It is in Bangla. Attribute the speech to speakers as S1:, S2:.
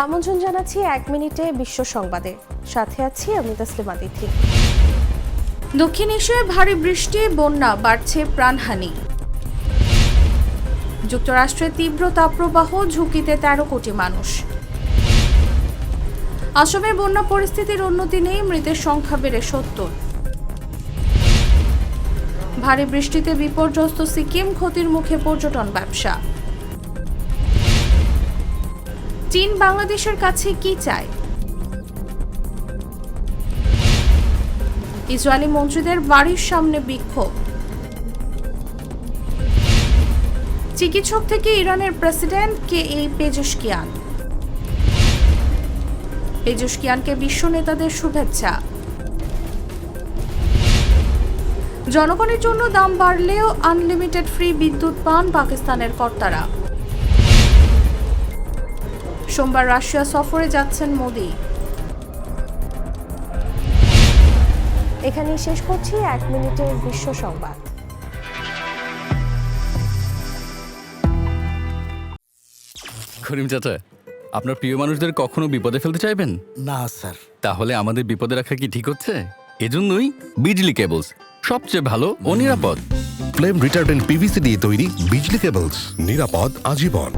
S1: আমন্ত্রণ জানাচ্ছি 1 মিনিটে বিশ্ব সংবাদে, সাথে আছি আমি তাসলিমা তিথি। দক্ষিণ এশিয়ায় ভারী বৃষ্টি, বন্যা, বাড়ছে প্রাণহানি। যুক্তরাষ্ট্রে তীব্র তাপপ্রবাহ, ঝুঁকিতে 13 কোটি মানুষ। আসামে বন্যা পরিস্থিতির উন্নতি নেই, মৃতের সংখ্যা বেড়ে 70। ভারী বৃষ্টিতে বিপর্যস্ত সিকিম, ক্ষতির মুখে পর্যটন ব্যবসা। চীন বাংলাদেশের কাছে কি চায়? ইসরায়েলি মন্ত্রীদের বাড়ির সামনে বিক্ষোভ। চিকিৎসক থেকে ইরানের প্রেসিডেন্ট পেজেশকিয়ানকে বিশ্ব নেতাদের শুভেচ্ছা। জনগণের জন্য দাম বাড়লেও আনলিমিটেড ফ্রি বিদ্যুৎ পান পাকিস্তানের কর্তারা। সোমবার রাশিয়া সফরে যাচ্ছেন মোদি। এখানেই শেষ করছি 1 মিনিটের বিশ্ব সংবাদ।
S2: করিম চাচা, আপনার প্রিয় মানুষদের কখনো বিপদে ফেলতে চাইবেন
S3: না স্যার।
S2: তাহলে আমাদের বিপদে রাখা কি ঠিক হচ্ছে? এজন্যই বিজলি কেবলস সবচেয়ে ভালো ও নিরাপদ।
S4: ফ্লেম রিটার্ডেন্ট পিভিসি দিয়ে তৈরি বিজলি কেবলস, নিরাপদ আজীবন।